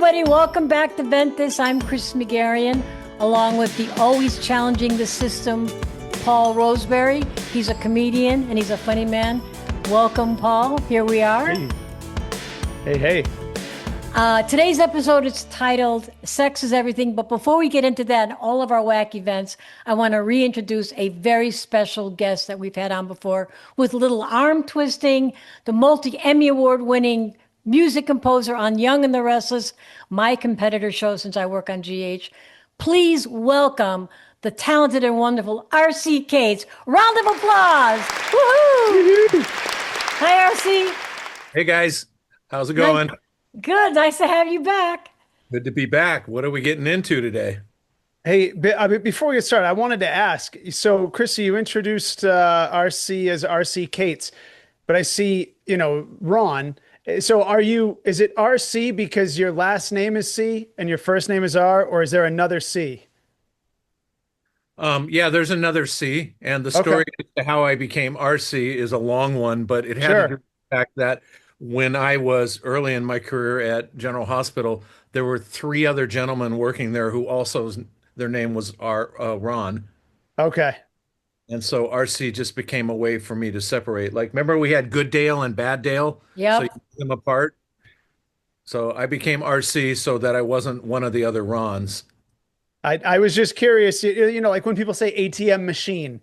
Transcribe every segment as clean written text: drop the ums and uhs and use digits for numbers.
everybody. Welcome back to Ventthis. I'm Chris McGarian, along with the always challenging the system, Paul Roseberry. He's a comedian and he's a funny man. Welcome, Paul. Here we are. Hey. Today's episode is titled Sex is Everything. But before we get into that and all of our wacky events, I want to reintroduce a very special guest that we've had on before with little arm twisting, the multi-Emmy Award winning music composer on Young and the Restless, my competitor show since I work on GH. Please welcome the talented and wonderful R.C. Cates. Round of applause. Woohoo! Hi, R.C. Hey, guys. How's it going? Good. Nice to have you back. Good to be back. What are we getting into today? Hey, before we get started, I wanted to ask. So, Chrissy, you introduced RC as RC Cates, but I see, Ron. So, is it RC because your last name is C and your first name is R, or is there another C? Yeah, there's another C, and the story as to how I became RC is a long one, but it had to do with the fact that when I was early in my career at General Hospital, there were three other gentlemen working there who also, their name was Ron. Okay. And so RC just became a way for me to separate. Like, remember we had Good Dale and Bad Dale? Yeah. So you put them apart. So I became RC so that I wasn't one of the other Rons. I was just curious, like when people say ATM machine,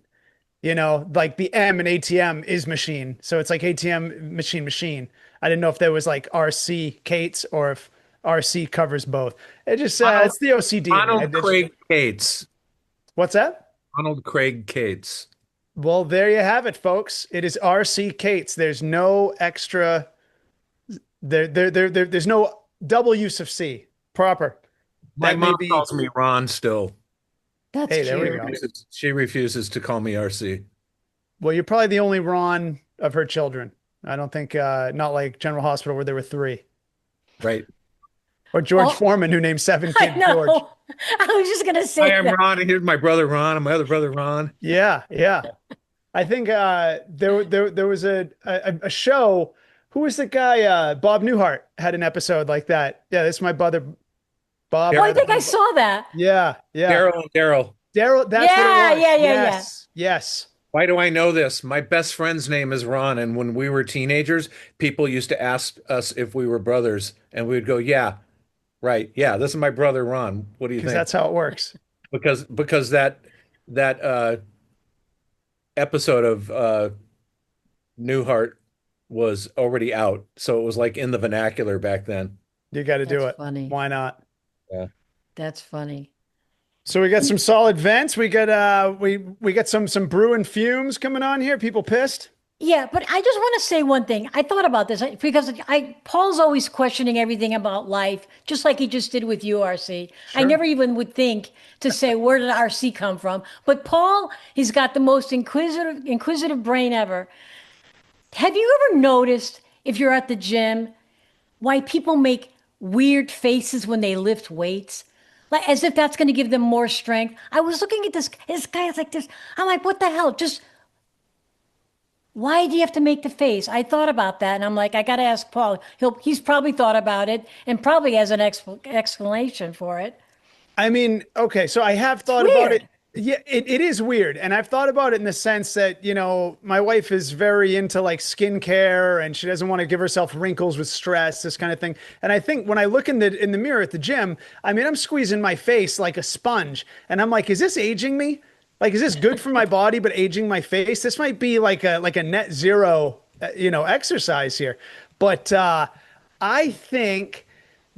like the M in ATM is machine. So it's like ATM machine. I didn't know if there was like RC Cates or if RC covers both. It just it's the OCD. Ronald Craig Cates. What's that? Ronald Craig Cates. Well, there you have it, folks. It is RC Cates. There's no extra. There's no double use of C. Proper. My mom calls me Ron still. That's hey, cute. there we go. She refuses to call me RC. Well, you're probably the only Ron of her children. I don't think, not like General Hospital where there were three. Right. Or George Foreman, who named 7 kids George. I was just going to say Hi, I'm Ron, and here's my brother Ron, and my other brother Ron. Yeah. I think there was a show. Who was the guy? Bob Newhart had an episode like that. Yeah, this is my brother, Bob. Oh, I think I saw that. Yeah. Daryl. Daryl, that's what it was. Yes. Why do I know this? My best friend's name is Ron, and when we were teenagers, people used to ask us if we were brothers, and we would go, "Yeah, right, yeah, this is my brother Ron. What do you think?" That's how it works. Because that episode of Newhart was already out, so it was like in the vernacular back then. You got to do it. Funny. Why not? Yeah, that's funny. So we got some solid vents. We got we got some brewing fumes coming on here. People pissed. Yeah, but I just want to say one thing. I thought about this because Paul's always questioning everything about life, just like he just did with you, RC. Sure. I never even would think to say, where did RC come from? But Paul, he's got the most inquisitive brain ever. Have you ever noticed, if you're at the gym, why people make weird faces when they lift weights? Like as if that's going to give them more strength. I was looking at this guy's like this. I'm like, what the hell? Just why do you have to make the face? I thought about that, and I'm like, I got to ask Paul. He's probably thought about it and probably has an explanation for it. I mean, okay, so I have thought about it. Yeah, it is weird. And I've thought about it in the sense that, my wife is very into like skincare and she doesn't want to give herself wrinkles with stress, this kind of thing. And I think when I look in the mirror at the gym, I mean, I'm squeezing my face like a sponge. And I'm like, is this aging me? Like, is this good for my body, but aging my face? This might be like a net zero, exercise here. But I think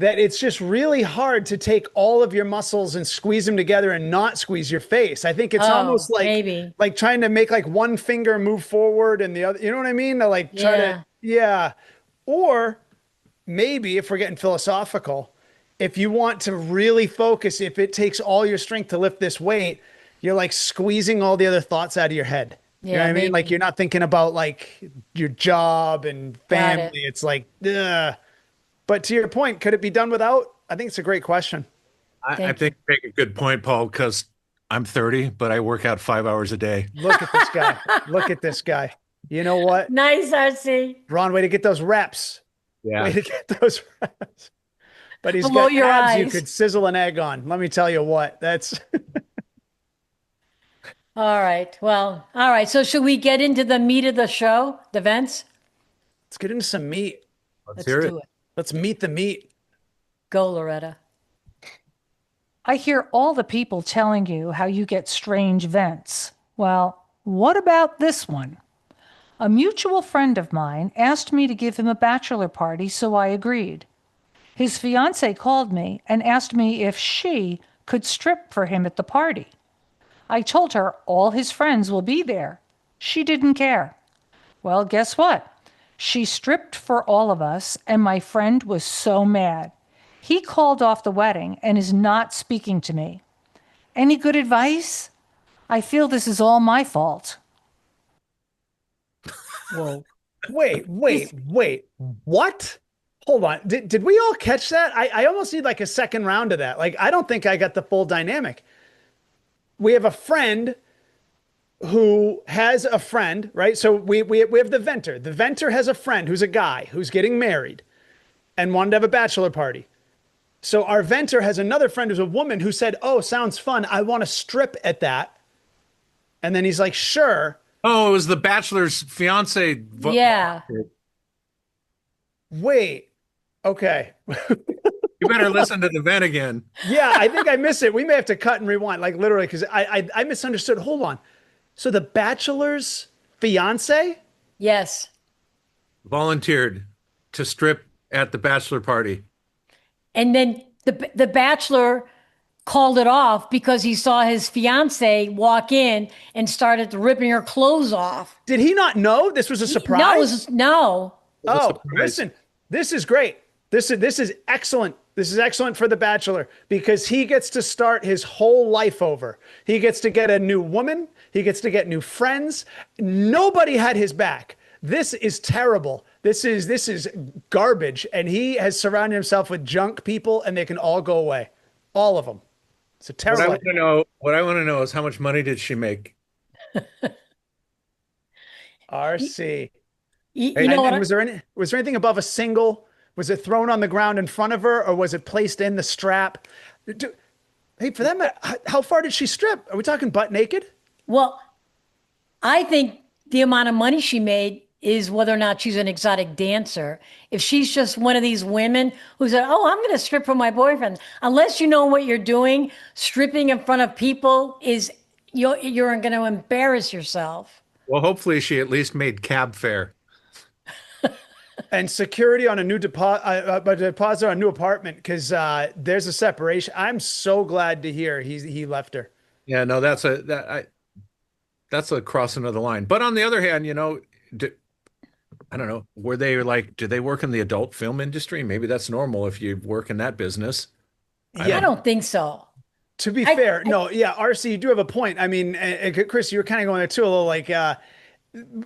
that it's just really hard to take all of your muscles and squeeze them together and not squeeze your face. I think it's almost like trying to make like one finger move forward and the other, you know what I mean? To like try to, Or maybe if we're getting philosophical, if you want to really focus, if it takes all your strength to lift this weight, you're like squeezing all the other thoughts out of your head. You know what I mean? Like you're not thinking about like your job and family. It's like, ugh. But to your point, could it be done without? I think it's a great question. I think you make a good point, Paul, because I'm 30, but I work out 5 hours a day. Look at this guy. Look at this guy. You know what? Nice, RC. Ron, way to get those reps. Yeah. Way to get those reps. but he's Below got your abs you eyes. could sizzle an egg on. Let me tell you what. That's All right. Well, all right. So should we get into the meat of the show, the vents? let's get into some meat. Let's Let's hear it. do it. Let's meet the meat. Go, Loretta. I hear all the people telling you how you get strange vents. Well, what about this one? A mutual friend of mine asked me to give him a bachelor party, so I agreed. His fiancée called me and asked me if she could strip for him at the party. I told her all his friends will be there. She didn't care. Well, guess what? She stripped for all of us, and my friend was so mad. He called off the wedding and is not speaking to me. Any good advice? I feel this is all my fault. Whoa. Wait. What? Hold on. Did we all catch that? I almost need like a second round of that. Like, I don't think I got the full dynamic. We have a friend who has a friend, right? So we have the Venter. The Venter has a friend who's a guy who's getting married and wanted to have a bachelor party. So our Venter has another friend who's a woman who said, "Oh, sounds fun. I want to strip at that." And then he's like, "Sure." Oh, it was the bachelor's fiance. Yeah. Wait. Okay. You better listen to the vent again. Yeah, I think I missed it. We may have to cut and rewind, like literally, because I misunderstood. Hold on. So the bachelor's fiance? Yes. Volunteered to strip at the bachelor party. And then the bachelor called it off because he saw his fiance walk in and started ripping her clothes off. Did he not know this was a surprise? No, it was, no. Oh, surprise. listen, this is great. This is excellent. This is excellent for the bachelor because he gets to start his whole life over. He gets to get a new woman. He gets to get new friends. Nobody had his back. This is terrible. This is garbage. And he has surrounded himself with junk people, and they can all go away. All of them. It's a terrible. What I want to know is how much money did she make? RC. You And, know what? and was there anything above a single? Was it thrown on the ground in front of her, or was it placed in the strap? Hey, for that matter, how far did she strip? Are we talking butt naked? Well, I think the amount of money she made is whether or not she's an exotic dancer. If she's just one of these women who said, "Oh, I'm going to strip for my boyfriend," unless you know what you're doing, stripping in front of people is you're going to embarrass yourself. Well, hopefully she at least made cab fare. And security on a new deposit on a new apartment because there's a separation. I'm so glad to hear he left her. Yeah, no, that's a crossing of the line. But on the other hand, I don't know, were they like, do they work in the adult film industry? Maybe that's normal if you work in that business. I don't think so. To be fair, no, yeah, RC, you do have a point. I mean, Chris, you were kind of going there too, a little like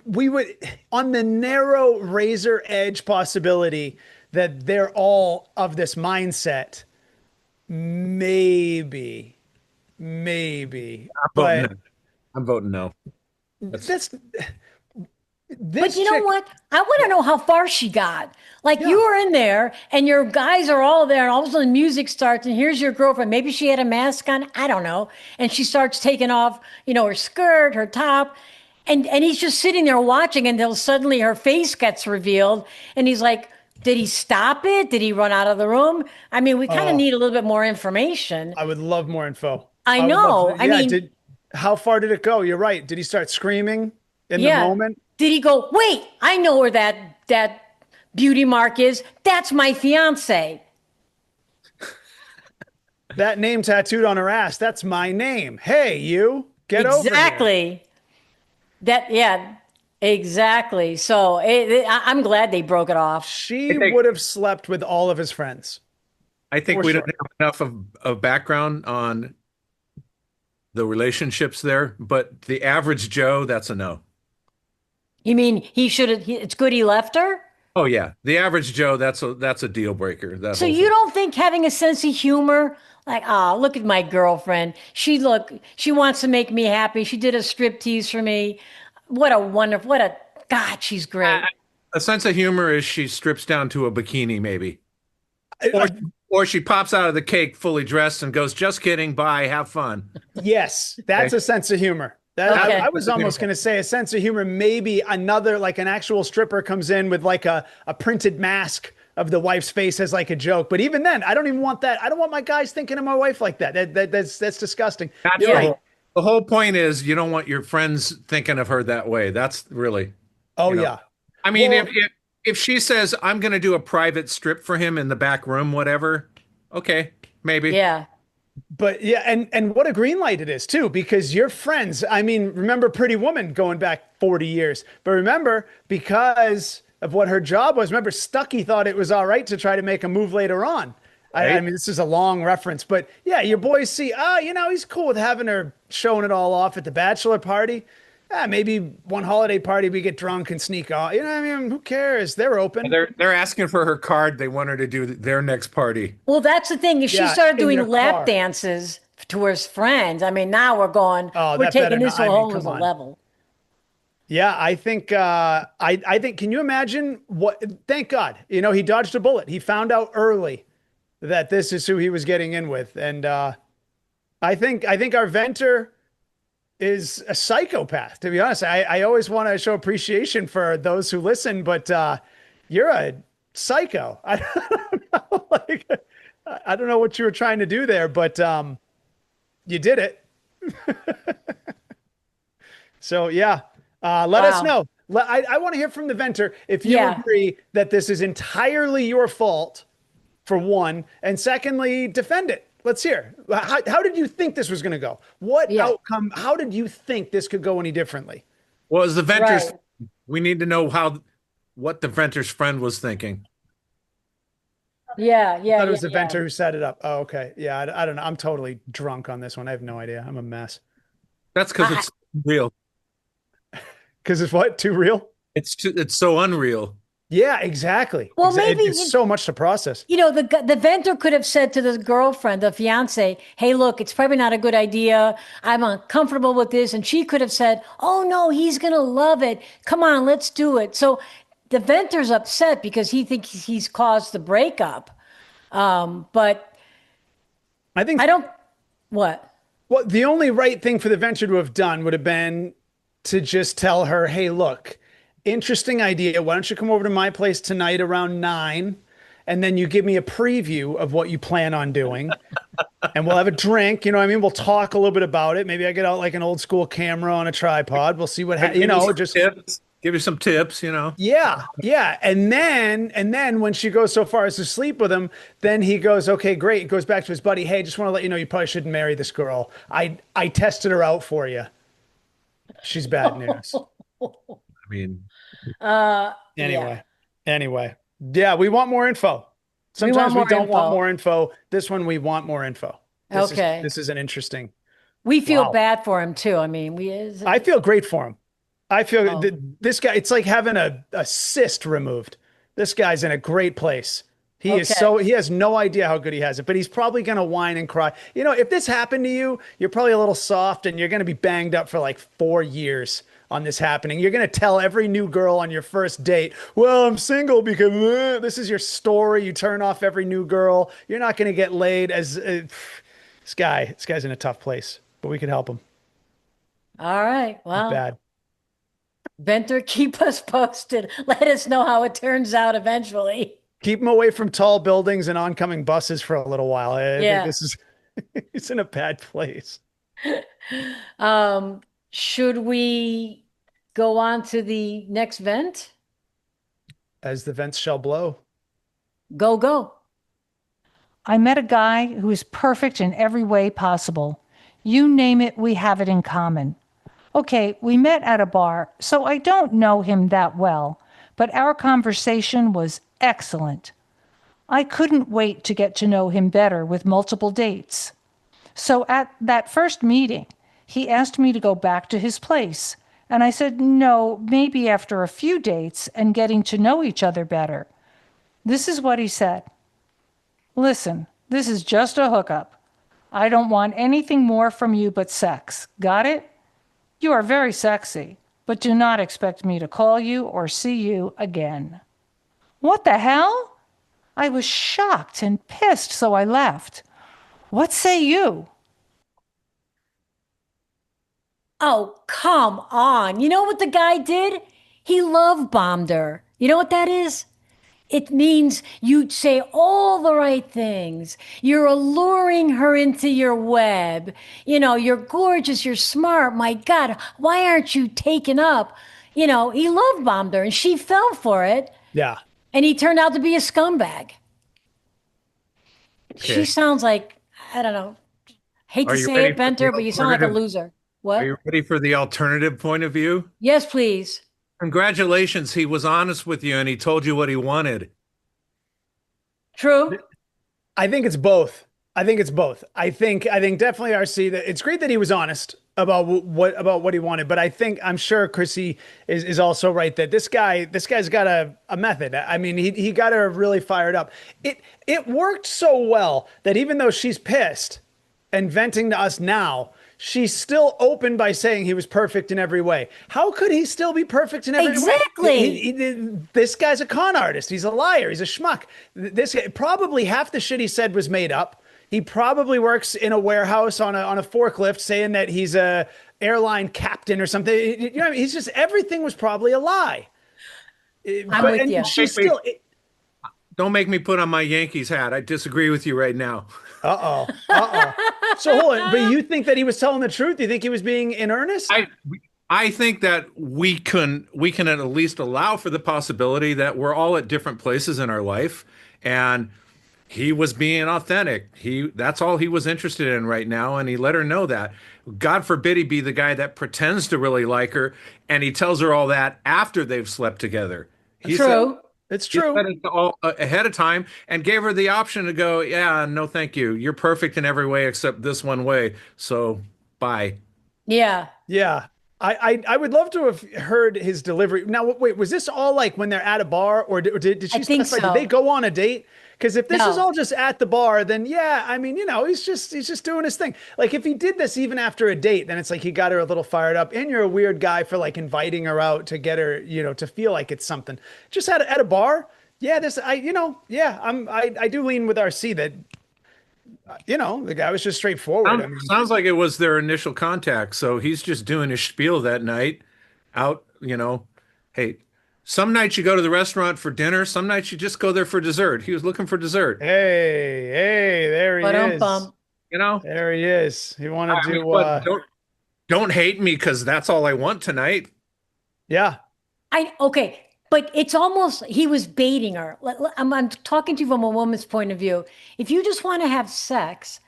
we would on the narrow razor edge possibility that they're all of this mindset. Maybe, but I'm voting no. that's But you know what? I want to know how far she got. Like you were in there and your guys are all there and all of a sudden music starts and here's your girlfriend. Maybe she had a mask on. I don't know. And she starts taking off, her skirt, her top. And he's just sitting there watching until suddenly her face gets revealed. And he's like, did he stop it? Did he run out of the room? I mean, we kind of need a little bit more information. I would love more info. I know. I mean, how far did it go? You're right. Did he start screaming in the moment? Did he go, wait, I know where that beauty mark is. That's my fiance. That name tattooed on her ass. That's my name. Hey, you get over here. Exactly. Exactly. So I'm glad they broke it off. She would have slept with all of his friends. I think we don't have enough of background on the relationships there, but the average Joe, that's a no. You mean he should have? It's good he left her. Oh yeah, the average Joe, that's a deal breaker. So you don't think having a sense of humor, like, look at my girlfriend. She wants to make me happy. She did a striptease for me. God, she's great. A sense of humor is she strips down to a bikini, maybe, Or she pops out of the cake fully dressed and goes, "Just kidding, bye, have fun." Yes, that's Okay. a sense of humor. That Okay. I was almost going to say a sense of humor. Maybe another, like an actual stripper comes in with like a printed mask of the wife's face as like a joke. But even then, I don't even want that. I don't want my guys thinking of my wife like that. That's disgusting. That's You're right. the whole point is you don't want your friends thinking of her that way. That's really, Oh you know. yeah. I mean, Well, if she says I'm going to do a private strip for him in the back room, whatever, okay, maybe. Yeah. but yeah, and what a green light it is too, because your friends. I mean, remember Pretty Woman going back 40 years, but remember because of what her job was. Remember, Stuckey thought it was all right to try to make a move later on. I Right. mean, this is a long reference, but yeah, your boys see, he's cool with having her showing it all off at the bachelor party. Maybe one holiday party we get drunk and sneak off. You know what I mean? Who cares? They're open. They're asking for her card. They want her to do their next party. Well, that's the thing. If she Yeah, started in doing their lap car. dances to her friends, I mean, now we're going, Oh, we're that better taking this not. to a I mean, whole come other on. level. Yeah, I think I think can you imagine what thank God. He dodged a bullet. He found out early that this is who he was getting in with. And I think our Venter is a psychopath, to be honest. I always want to show appreciation for those who listen, but you're a psycho. I don't know, like, I don't know what you were trying to do there, but you did it. So yeah, let us Wow. know. I want to hear from the Venter if you Yeah. agree that this is entirely your fault, for one, and secondly, defend it. Let's hear. How did you think this was going to go? What Yeah. outcome? How did you think this could go any differently? Well, as the Venter's, Right. we need to know what the Venter's friend was thinking. Yeah, I yeah, thought it yeah, was the yeah. Venter who set it up. Oh, okay. Yeah, I don't know. I'm totally drunk on this one. I have no idea. I'm a mess. That's because it's real. Because it's what? Too real? It's so unreal. Yeah, exactly. Well, maybe It's so much to process. the Venter could have said to the girlfriend, the fiance, "Hey, look, it's probably not a good idea. I'm uncomfortable with this," and she could have said, "Oh no, he's gonna love it. Come on, let's do it." So the Venter's upset because he thinks he's caused the breakup, but I think I don't. What? Well, the only right thing for the Venture to have done would have been to just tell her, hey, look, interesting idea. Why don't you come over to my place tonight around 9? And then you give me a preview of what you plan on doing. And we'll have a drink. You know what I mean? We'll talk a little bit about it. Maybe I get out like an old school camera on a tripod. We'll see what just Give you some tips, yeah, yeah. And then when she goes so far as to sleep with him, then he goes, okay, great. He goes back to his buddy. Hey, just want to let you know you probably shouldn't marry this girl. I tested her out for you. She's bad news. I mean, Anyway. Yeah, we want more info. Sometimes we more don't want info. more info. This one we want more info. Okay. This is an interesting. We feel Wow. bad for him too. I mean, I feel great for him. I feel Oh. this guy, it's like having a cyst removed. This guy's in a great place. He has no idea how good he has it, but he's probably going to whine and cry. If this happened to you, you're probably a little soft and you're going to be banged up for like 4 years on this happening. You're going to tell every new girl on your first date, well, I'm single because this is your story. You turn off every new girl. You're not going to get laid this guy's in a tough place, but we could help him. all right. Well, Bad. Venter, keep us posted. Let us know how it turns out eventually. Keep him away from tall buildings and oncoming buses for a little while. I Yeah. think this is it's in a bad place. Should we go on to the next vent? As the vents shall blow. Go, go. I met a guy who is perfect in every way possible. You name it, we have it in common. Okay, we met at a bar, so I don't know him that well, but our conversation was excellent. I couldn't wait to get to know him better with multiple dates. So at that first meeting, he asked me to go back to his place, and I said no, maybe after a few dates and getting to know each other better. This is what he said. Listen, this is just a hookup. I don't want anything more from you but sex. Got it? You are very sexy, but do not expect me to call you or see you again. What the hell? I was shocked and pissed, so I left. What say you? Oh, come on. You know what the guy did? He love bombed her. You know what that is? It means you say all the right things. You're alluring her into your web. You know, you're gorgeous, you're smart. My God, why aren't you taken up? You know, he love bombed her and she fell for it. Yeah. And he turned out to be a scumbag. She Okay. sounds like, I don't know, hate Are to you say ready it, for the Venter, but you sound like a alternative? loser. Are What? you ready for the alternative point of view? Yes, please. Congratulations, he was honest with you and he told you what he wanted. True. I think it's both. I think it's both. I think definitely RC that it's great that he was honest about what he wanted, but I'm sure Chrissy is also right that this guy's got a method. I mean, he got her really fired up. It worked so well that even though she's pissed and venting to us now, she's still open by saying he was perfect in every way. How could he still be perfect in every way? Exactly. This guy's a con artist. He's a liar. He's a schmuck. This guy, probably half the shit he said was made up. He probably works in a warehouse on a forklift saying that he's a airline captain or something. You know, he's just everything was probably a lie. I'm with And you. she's still Don't make me put on my Yankees hat. I disagree with you right now. uh-oh. Uh-oh. So hold on, but you think that he was telling the truth? Do you think he was being in earnest? I think that we can at least allow for the possibility that we're all at different places in our life, and he was being authentic. That's all he was interested in right now, and he let her know that. God forbid he be the guy that pretends to really like her, and he tells her all that after they've slept together. He said True. It's he true. said it all ahead of time and gave her the option to go, yeah, no, thank you. You're perfect in every way except this one way. So bye. Yeah. Yeah. I would love to have heard his delivery. Now, wait, was this all like when they're at a bar or did I she think specify? Did they so. go on a date? Because if this is No. all just at the bar, then yeah, I mean, he's just doing his thing. Like if he did this even after a date, then it's like he got her a little fired up. And you're a weird guy for like inviting her out to get her, to feel like it's something. Just at a bar, yeah, yeah, I do lean with RC that the guy was just straightforward. I mean, Sounds like it was their initial contact. So he's just doing his spiel that night out, hey, some nights you go to the restaurant for dinner, some nights you just go there for dessert. He was looking for dessert, hey, there he But is. you know? There he is. He wanted I mean, to what, don't hate me because that's all I want tonight. yeah. Okay, but it's almost he was baiting her. I'm talking to you from a woman's point of view. If you just want to have sex,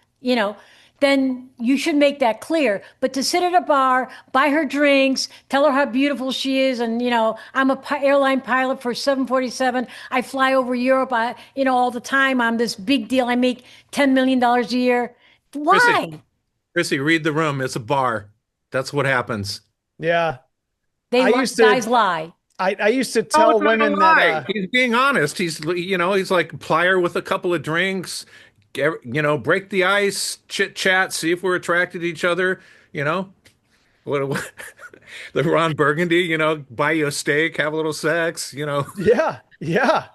then you should make that clear. But to sit at a bar, buy her drinks, tell her how beautiful she is, and I'm a airline pilot for 747. I fly over Europe, all the time. I'm this big deal. I make $10 million a year. Chrissy, Why? Chrissy, read the room. It's a bar. That's what happens. Yeah. They I used to guys lie. I used to Oh, tell it's not a women lie. that He's being honest. He's like ply her with a couple of drinks, break the ice, chit chat, see if we're attracted to each other. You know, what the Ron Burgundy, buy you a steak, have a little sex. yeah, yeah.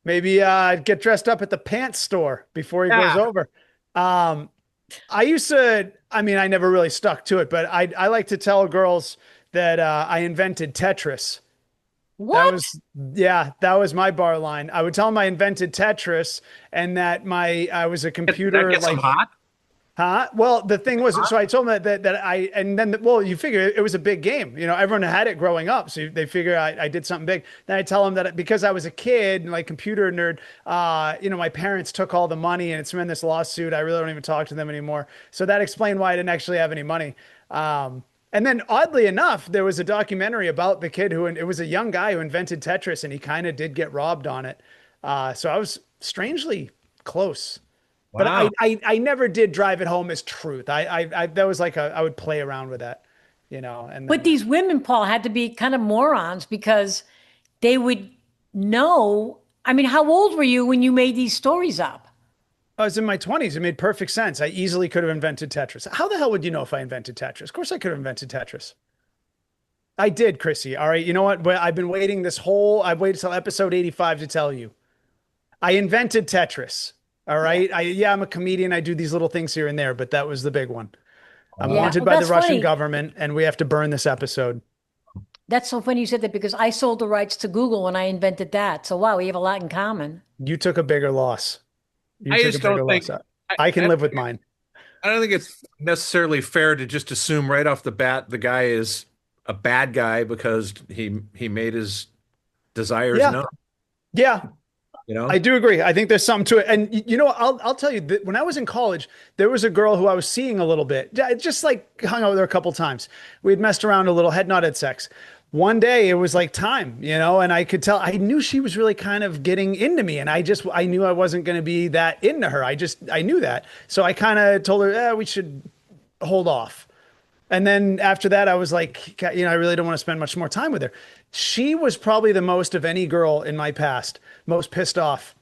Maybe get dressed up at the pants store before he goes Yeah. over. Um I used to I mean I never really stuck to it, but I like to tell girls that I invented Tetris. That What? was, yeah, that was my bar line. I would tell them I invented Tetris and that I was a That computer gets them like, hot. huh? Well, the thing was, so I told them that I, and then, well, you figure it was a big game. Everyone had it growing up. So they figure I did something big. Then I tell them that because I was a kid and like computer nerd, my parents took all the money and it's been this lawsuit. I really don't even talk to them anymore. So that explained why I didn't actually have any money. And then oddly enough, there was a documentary about the kid it was a young guy who invented Tetris and he kind of did get robbed on it. So I was strangely close, but Wow. I never did drive it home as truth. That was like I would play around with that, and But then these women, Paul, had to be kind of morons because they would know. I mean, how old were you when you made these stories up? I was in my 20s. It made perfect sense. I easily could have invented Tetris. How the hell would you know if I invented Tetris? Of course I could have invented Tetris. I did, Chrissy. All right. You know what? I've been waiting I've waited till episode 85 to tell you. I invented Tetris. All right. I'm a comedian. I do these little things here and there, but that was the big one. I'm Yeah. wanted Well, by the that's Russian funny. government, and we have to burn this episode. That's so funny you said that because I sold the rights to Google when I invented that. So wow, we have a lot in common. You took a bigger loss. You I took a just don't bigger loss. think I can live with mine. I don't think it's necessarily fair to just assume right off the bat the guy is a bad guy because he made his desires Yeah. known, Yeah. you know? I do agree. I think there's something to it. And I'll tell you that when I was in college, there was a girl who I was seeing a little bit, just like hung out with her a couple times. We had messed around a little, had not had sex. One day it was like time, and I could tell, I knew she was really kind of getting into me. And I knew I wasn't going to be that into her. I knew that. So I kind of told her, we should hold off. And then after that, I was like, I really don't want to spend much more time with her. She was probably the most of any girl in my past, most pissed off.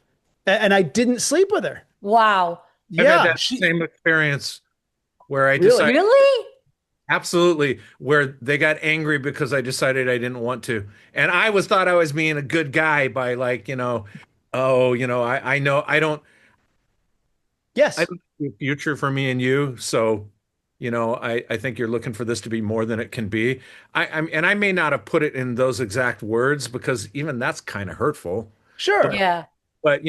And I didn't sleep with her. Wow. I've had Yeah, that same experience where I Really? decided Really? absolutely where they got angry because I decided I didn't want to. And I was thought I was being a good guy by like, oh, I Yes, don't see a future for me and you. So, I think you're looking for this to be more than it can be. And I may not have put it in those exact words because even that's kind of hurtful. sure. Yeah. But,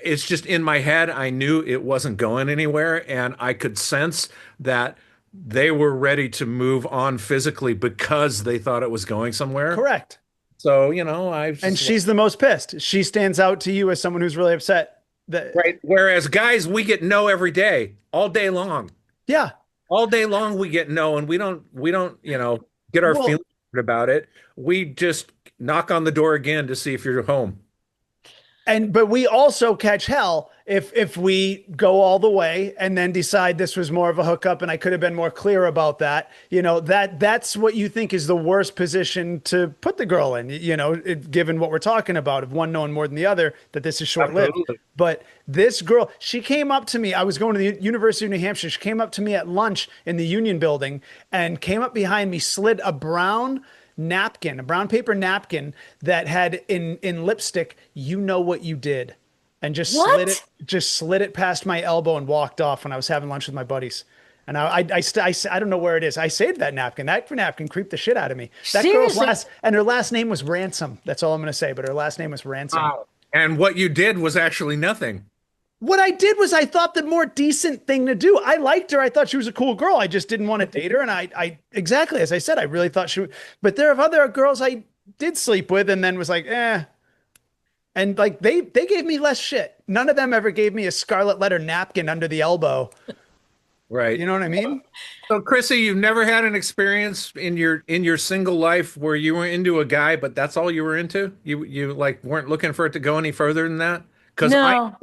it's just in my head. I knew it wasn't going anywhere. And I could sense that they were ready to move on physically because they thought it was going somewhere. Correct. So, I And just, she's the most pissed. She stands out to you as someone who's really upset. right. Whereas guys, we get no every day, all day long. Yeah. All day long we get no, and we don't, get our Well, feelings hurt about it. We just knock on the door again to see if you're home. but we also catch hell if we go all the way and then decide this was more of a hookup and I could have been more clear about that. That's what you think is the worst position to put the girl in, given what we're talking about, of one knowing more than the other, that this is short-lived. Absolutely. But this girl, she came up to me. I was going to the University of New Hampshire. She came up to me at lunch in the Union Building and came up behind me, slid a brown paper napkin that had in lipstick, "You know what you did," and What? just slid it past my elbow and walked off when I was having lunch with my buddies. And I don't know where it is. I saved that napkin. That napkin creeped the shit out of me. That girl's Seriously? her last name was Ransom. That's all I'm going to say. But her last name was Ransom. Wow. And what you did was actually nothing. What I did was I thought the more decent thing to do. I liked her. I thought she was a cool girl. I just didn't want to date her. And I exactly as I said, I really thought she would. But there are other girls I did sleep with and then was like, eh. And like they gave me less shit. None of them ever gave me a scarlet letter napkin under the elbow. Right. You know what I mean? So Chrissy, you've never had an experience in your single life where you were into a guy, but that's all you were into? You like weren't looking for it to go any further than that? Because No.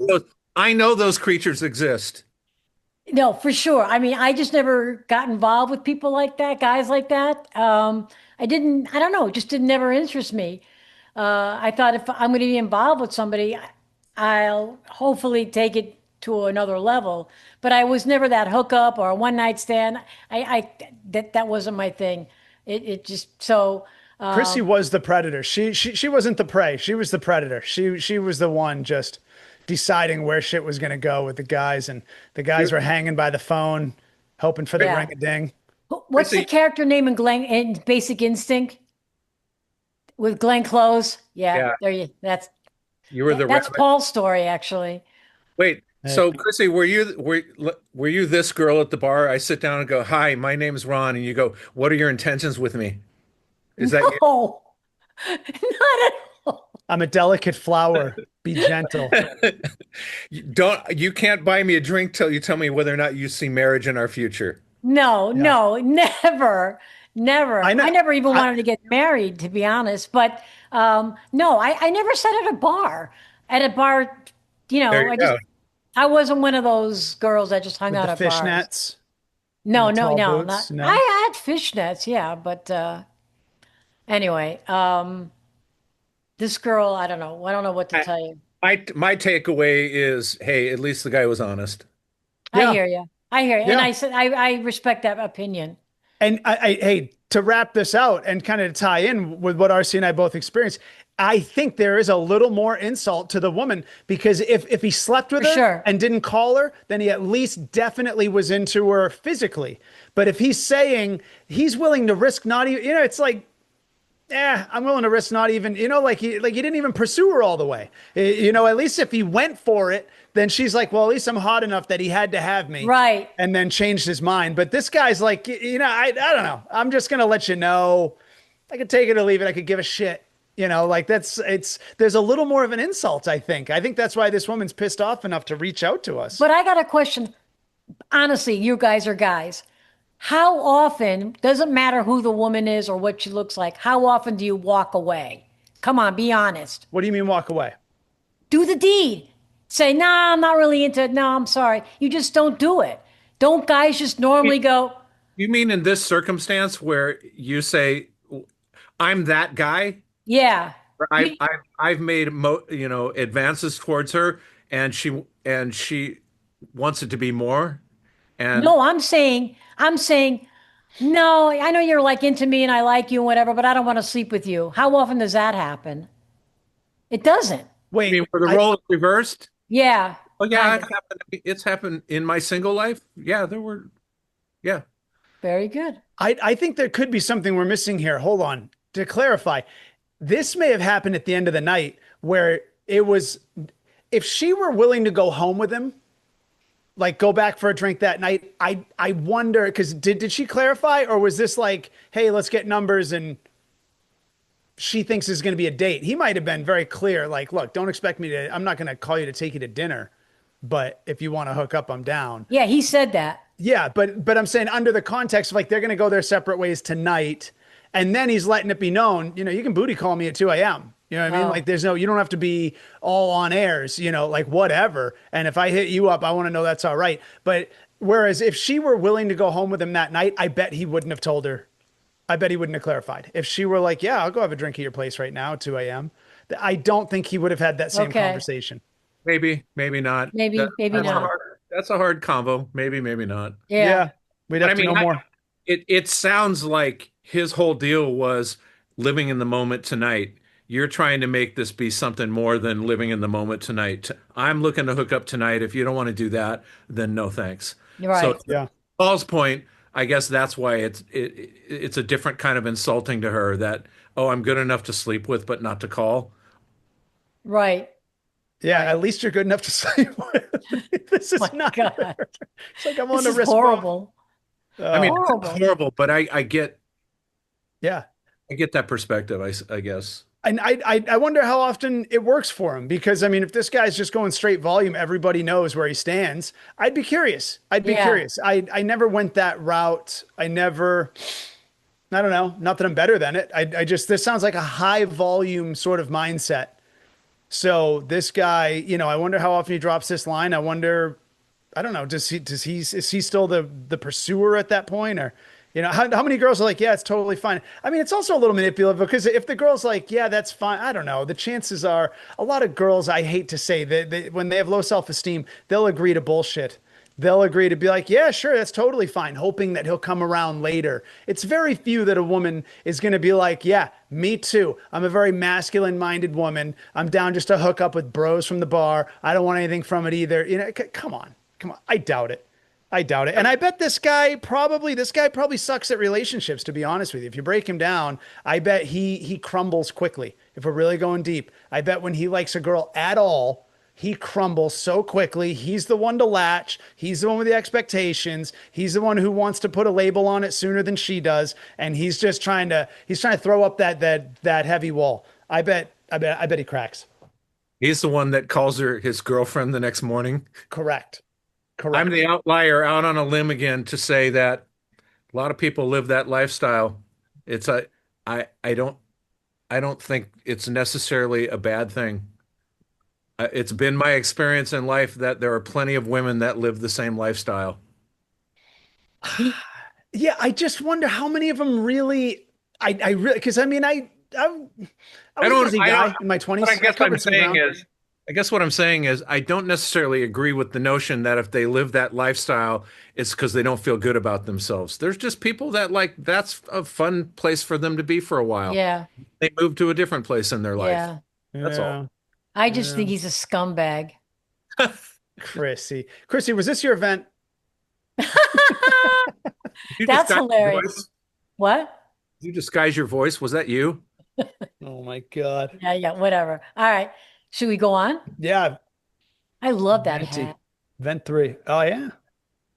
I know those creatures exist. No, for sure. I mean, I just never got involved with people like that, guys like that. I don't know, it just didn't never interest me. I thought if I'm going to be involved with somebody, I'll hopefully take it to another level. But I was never that hookup or a one night stand. That wasn't my thing. It just so Chrissy was the predator. She wasn't the prey. She was the predator. She was the one just deciding where shit was going to go with the guys, and the guys were hanging by the phone, hoping for the Yeah. ring a ding. what's the Chrissy, character name in Basic Instinct with Glenn Close? Yeah, yeah, there you. you were the That's rabbit. Paul's story actually. Wait, Hey. so Chrissy, were you this girl at the bar? I sit down and go, "Hi, my name's Ron," and you go, "What are your intentions with me?" Is that No, not at all. I'm a delicate flower. Be gentle. you can't buy me a drink till you tell me whether or not you see marriage in our future. No, Yeah. no, never, never. I know. I never even I, wanted to get married, to be honest. But no, I never sat at a bar. At a bar, There you go. I wasn't one of those girls that just hung with out the at bars. fishnets No, and the no, tall no, boots. not. No. I had fishnets, yeah, but anyway, this girl, I don't know. I don't know what to I, tell you. my takeaway is, hey, at least the guy was honest. I Yeah. hear you. I hear you. And Yeah. I said I respect that opinion. And hey, to wrap this out and kind of tie in with what RC and I both experienced, I think there is a little more insult to the woman because if he slept with For her sure. and didn't call her, then he at least definitely was into her physically. But if he's saying he's willing to risk not even, it's like, I'm willing to risk not even, like he didn't even pursue her all the way. At least if he went for it, then she's like, well, at least I'm hot enough that he had to have me. Right. And then changed his mind. But this guy's like, I don't know. I'm just going to let you know. I could take it or leave it. I could give a shit. There's a little more of an insult, I think. I think that's why this woman's pissed off enough to reach out to us. But I got a question. Honestly, you guys are guys. How often, doesn't matter who the woman is or what she looks like, how often do you walk away? Come on, be honest. What do you mean walk away? Do the deed. Say, nah, I'm not really into it. No, I'm sorry. You just don't do it. Don't guys just normally go, You mean in this circumstance where you say, I'm that guy? yeah. I've made advances towards her, and she wants it to be more. And No, I'm saying, no, I know you're like into me and I like you and whatever, but I don't want to sleep with you. How often does that happen? It doesn't. I Wait, mean, where the role is reversed. Yeah. Oh yeah, Kind of. it's happened in my single life. Yeah, there were. Yeah, Very good. I think there could be something we're missing here. Hold on. To clarify, this may have happened at the end of the night where it was, if she were willing to go home with him, like go back for a drink that night, I wonder, because did she clarify, or was this like, hey, let's get numbers and she thinks it's going to be a date? He might have been very clear, like, look, don't expect me to, I'm not going to call you to take you to dinner, but if you want to hook up, I'm down. Yeah, he said that. Yeah, but I'm saying under the context of like they're going to go their separate ways tonight, and then he's letting it be known, you can booty call me at 2 a.m. You know what I mean? Oh. Like you don't have to be all on airs, like whatever. And if I hit you up, I want to know that's all right. But whereas if she were willing to go home with him that night, I bet he wouldn't have told her. I bet he wouldn't have clarified. If she were like, yeah, I'll go have a drink at your place right now at 2 a.m. I don't think he would have had that same Okay. conversation. maybe not. Maybe, maybe That's a not. that's a hard combo. Maybe not. Yeah. We'd But have to know more. It sounds like his whole deal was living in the moment tonight. You're trying to make this be something more than living in the moment tonight. I'm looking to hook up tonight. If you don't want to do that, then no thanks. Right. So Yeah. Paul's point, I guess that's why it's a different kind of insulting to her that, oh, I'm good enough to sleep with, but not to call. Right. Yeah, at least you're good enough to sleep with. This is My not. God. It's like I'm on This the is risk. horrible. I mean, it's Horrible. horrible, but I get Yeah. that perspective, I guess. And I wonder how often it works for him, because I mean, if this guy's just going straight volume, everybody knows where he stands. I'd be curious. Yeah. I never went that route. I don't know. Not that I'm better than it. This sounds like a high volume sort of mindset. So this guy, I wonder how often he drops this line. I wonder, I don't know, is he still the pursuer at that point? Or, how many girls are like, yeah, it's totally fine. I mean, it's also a little manipulative, because if the girl's like, yeah, that's fine. I don't know. The chances are a lot of girls, I hate to say that when they have low self-esteem, they'll agree to bullshit. They'll agree to be like, yeah, sure, that's totally fine, hoping that he'll come around later. It's very few that a woman is going to be like, yeah, me too. I'm a very masculine-minded woman. I'm down just to hook up with bros from the bar. I don't want anything from it either. Come on. I doubt it. And I bet this guy probably sucks at relationships, to be honest with you. If you break him down, I bet he crumbles quickly. If we're really going deep, I bet when he likes a girl at all, he crumbles so quickly. He's the one to latch. He's the one with the expectations. He's the one who wants to put a label on it sooner than she does. And he's just trying to throw up that heavy wall. I bet he cracks. He's the one that calls her his girlfriend the next morning. Correct. I'm the outlier out on a limb again to say that a lot of people live that lifestyle. I don't think it's necessarily a bad thing. It's been my experience in life that there are plenty of women that live the same lifestyle. Yeah, I just wonder how many of them really. I really, because I mean, I was an easy guy in my 20s. What I guess I'm saying is, I guess what I'm saying is I don't necessarily agree with the notion that if they live that lifestyle, it's because they don't feel good about themselves. There's just people that like that's a fun place for them to be for a while. Yeah. They move to a different place in their life. Yeah. That's all. Yeah. I just Yeah. think he's a scumbag. Chrissy, was this your event? Did you That's disguise your hilarious. voice? What? Did you disguise your voice? Was that you? Oh my God. Yeah, yeah, whatever. All right. Should we go on? Yeah. I love that Venti. hat. Vent 3. Oh yeah.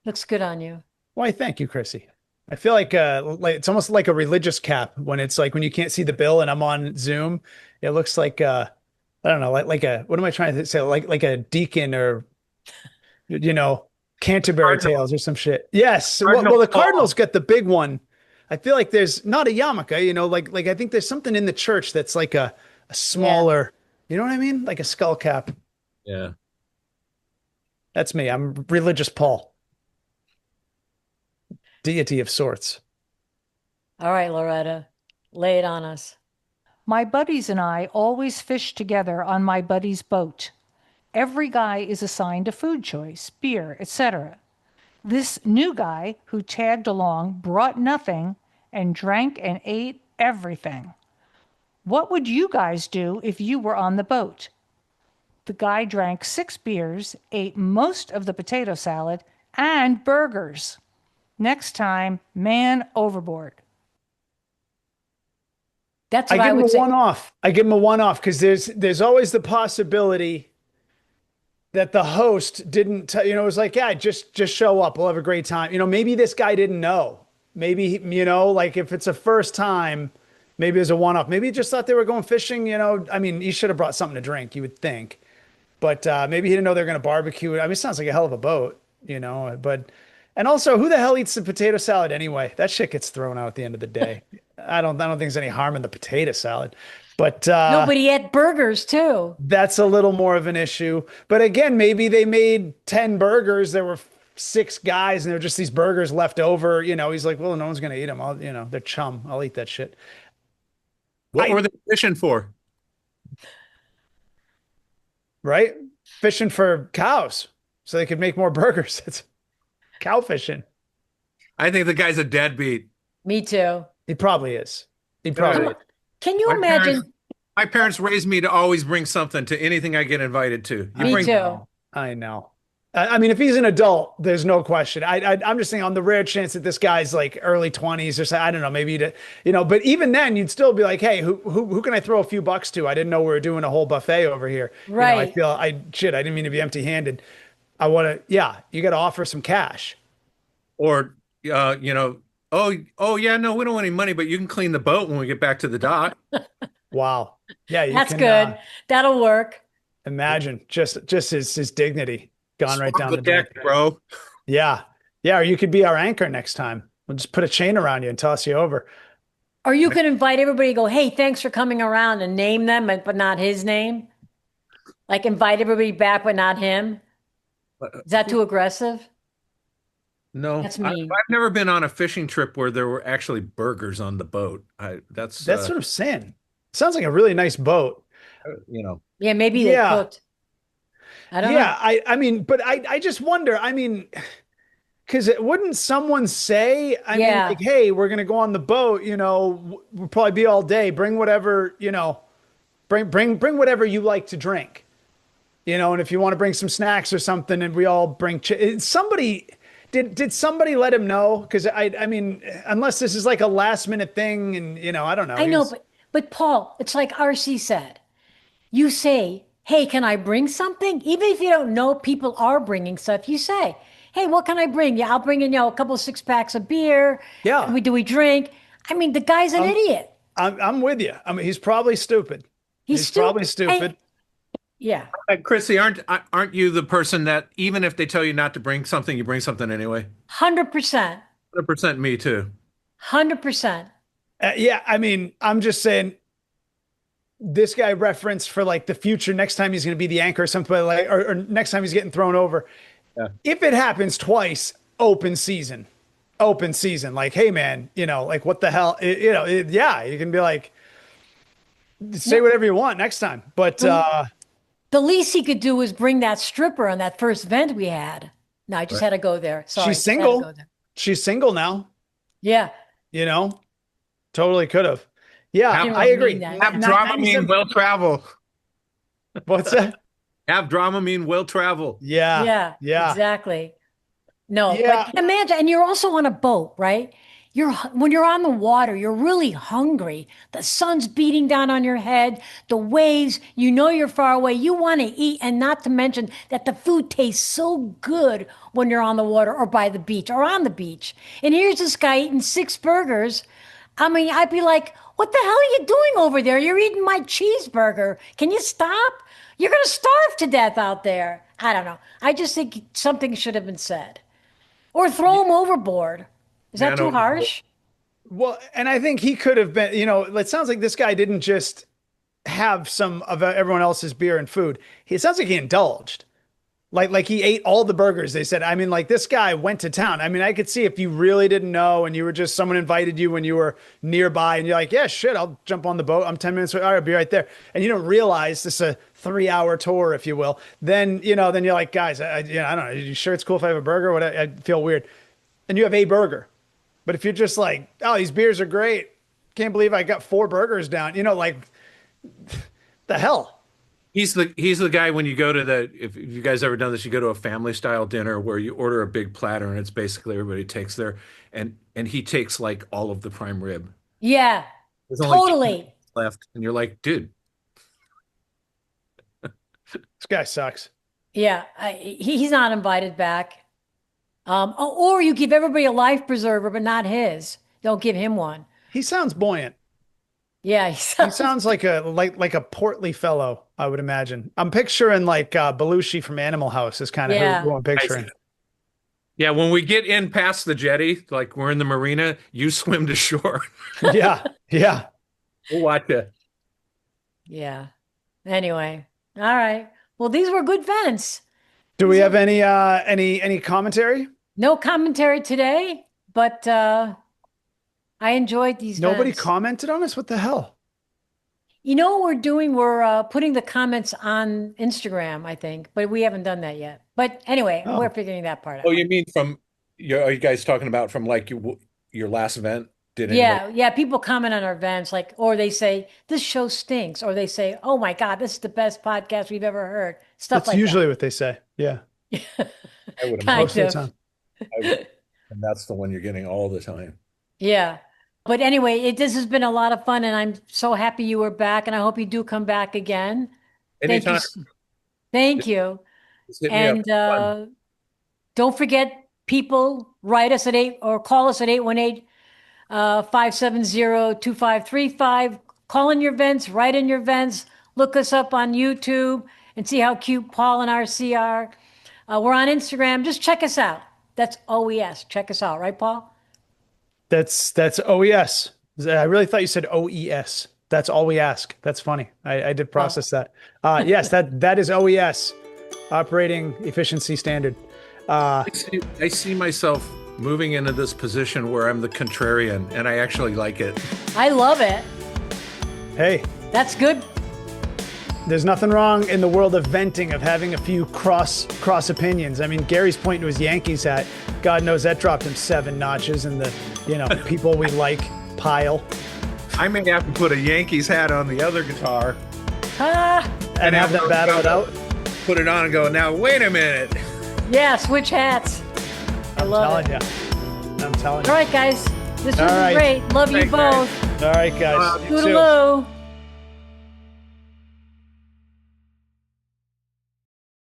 Looks good on you. Why, thank you, Chrissy. I feel like it's almost like a religious cap when it's like when you can't see the bill and I'm on Zoom. It looks like I don't know, like a what am I trying to say? Like a deacon or you know, Canterbury Cardinal. Tales or some shit. Yes. Cardinal Well, the Paul. Cardinals got the big one. I feel like there's not a yarmulke, like I think there's something in the church that's like a smaller, you know what I mean? Like a skull cap. Yeah. That's me. I'm religious Paul. Deity of sorts. All right, Loretta, lay it on us. My buddies and I always fish together on my buddy's boat. Every guy is assigned a food choice, beer, etc. This new guy who tagged along brought nothing and drank and ate everything. What would you guys do if you were on the boat? The guy drank 6 beers, ate most of the potato salad, and burgers. Next time, man overboard. That's I what I give him would a say. one-off. I give him a one-off because there's always the possibility that the host didn't it was like, yeah, just show up. We'll have a great time. Maybe this guy didn't know. Maybe, like if it's a first time, maybe there's a one-off. Maybe he just thought they were going fishing, I mean, he should have brought something to drink, you would think. But maybe he didn't know they were going to barbecue. I mean, it sounds like a hell of a boat, but and also who the hell eats the potato salad anyway? That shit gets thrown out at the end of the day. I don't think there's any harm in the potato salad. But Nobody ate burgers too. that's a little more of an issue. But again, maybe they made 10 burgers. There were 6 guys and there were just these burgers left over. He's like, well, no one's going to eat them. They're chum. I'll eat that shit. What were they fishing for? Right? Fishing for cows so they could make more burgers. It's cow fishing. I think the guy's a deadbeat. Me too. He probably is. He probably is. Can you My imagine? parents, my parents raised me to always bring something to anything I get invited to. You Me bring too. I know. I mean, if he's an adult, there's no question. I'm just saying on the rare chance that this guy's like early 20s or so, I don't know, maybe but even then you'd still be like, hey, who can I throw a few bucks to? I didn't know we were doing a whole buffet over here. Right. I didn't mean to be empty handed. I want to, yeah, you got to offer some cash. Or oh yeah, no, we don't want any money, but you can clean the boat when we get back to the dock. Wow. Yeah. You That's can, good. That'll work. imagine just his dignity gone right down the the deck, drain. bro. Yeah. Yeah. Or you could be our anchor next time. We'll just put a chain around you and toss you over. Or you can invite everybody to go, hey, thanks for coming around and name them, but not his name. Like invite everybody back, but not him. Is that too aggressive? No, That's I, mean. I've never been on a fishing trip where there were actually burgers on the boat. That's That's what I'm saying. Sounds like a really nice boat. Yeah, maybe they Yeah. cooked. I don't know. Yeah, I mean, but I just wonder. I mean, because wouldn't someone say, I mean, Yeah. like, hey, we're gonna go on the boat. We'll probably be all day. Bring whatever, bring whatever you like to drink. And if you want to bring some snacks or something, and we all bring somebody. Did somebody let him know? Because I mean, unless this is like a last minute thing, and I don't know. I know, but Paul, it's like RC said. You say, hey, can I bring something? Even if you don't know people are bringing stuff, you say, hey, what can I bring? Yeah, I'll bring in, a couple of 6-packs of beer. Yeah. Do we drink? I mean, the guy's an idiot. I'm with you. I mean, he's probably stupid. He's probably stupid. stupid. Yeah. Chrissy, aren't you the person that even if they tell you not to bring something, you bring something anyway? 100%. 100% me too. 100%. Yeah, I mean, I'm just saying this guy referenced for like the future next time he's going to be the anchor or something like, or next time he's getting thrown over. Yeah. If it happens twice, open season, like, hey man, like what the hell, yeah, you can be like, say whatever you want next time. But The least he could do was bring that stripper on that first vent we had. No, I just had to go there. Sorry. She's Had to single. go there. She's single now. Yeah. You know, totally could have. Yeah, Have- I agree. mean that. Have Not- Dramamine will travel. What's that? Have Dramamine will travel. Yeah. Yeah, exactly. No, Yeah. but imagine, and you're also on a boat, right? When you're on the water, you're really hungry. The sun's beating down on your head, the waves, you know you're far away. You want to eat, and not to mention that the food tastes so good when you're on the water or by the beach or on the beach. And here's this guy eating 6 burgers. I mean, I'd be like, what the hell are you doing over there? You're eating my cheeseburger. Can you stop? You're going to starve to death out there. I don't know. I just think something should have been said. Or throw him overboard. Is that Man too overboard. harsh? Well, and I think he could have been, it sounds like this guy didn't just have some of everyone else's beer and food. It sounds like he indulged. Like he ate all the burgers, they said. I mean, like this guy went to town. I mean, I could see if you really didn't know and you were just someone invited you when you were nearby and you're like, yeah, shit, I'll jump on the boat. I'm 10 minutes away. All right, I'll be right there. And you don't realize this is a 3-hour tour, if you will. Then you're like, guys, I don't know. Are you sure it's cool if I have a burger? What? I feel weird. And you have a burger. But if you're just like, oh, these beers are great. Can't believe I got 4 burgers down. Like the hell. He's the guy when you go to if you guys ever done this, you go to a family style dinner where you order a big platter and it's basically everybody takes their and he takes like all of the prime rib. Yeah, There's only 2 totally. left, and you're like, dude, This guy sucks. Yeah, he's not invited back. Or you give everybody a life preserver, but not his. Don't give him one. He sounds buoyant. Yeah, He sounds like a portly fellow, I would imagine. I'm picturing like Belushi from Animal House is kind of Yeah. who I'm picturing. yeah. When we get in past the jetty, like we're in the marina, you swim to shore. Yeah, yeah. We'll watch it. yeah. Anyway, all right. Well, these were good vents. Do we have any commentary? No commentary today, but I enjoyed these Nobody vents. commented on us? What the hell? You know what we're doing? We're putting the comments on Instagram, I think, but we haven't done that yet. But anyway, Oh. we're figuring that part out. Oh, you mean are you guys talking about from like your last event? Did Yeah, people comment on our events, or they say this show stinks, or they say, "Oh my God, this is the best podcast we've ever heard." Stuff That's like usually what they say. Yeah. that. I would Kind Most of the of. time. and that's the one you're getting all the time. Yeah. But anyway, this has been a lot of fun, and I'm so happy you were back, and I hope you do come back again. Thank you. Anytime. Thank you. Just hit me up. And don't forget, people, write us at 8 or call us at 818 570-2535. Call in your vents, write in your vents, look us up on YouTube and see how cute Paul and RC are. We're on Instagram. Just check us out. That's OES. Check us out, right, Paul? That's OES. I really thought you said OES. That's all we ask. That's funny. I did process that. Yes, that is OES, operating efficiency standard. I see myself moving into this position where I'm the contrarian, and I actually like it. I love it. Hey, That's good. there's nothing wrong in the world of venting, of having a few cross opinions. I mean, Gary's pointing to his Yankees hat. God knows that dropped him 7 notches in the, people we like pile. I may have to put a Yankees hat on the other guitar, And have them battle it out. put it on and go, now wait a minute. Yeah, switch hats. I love it. I'm telling All you. right, guys. This was All right. great. Love you Thanks, guys. both. All right, guys. You too. Toodaloo.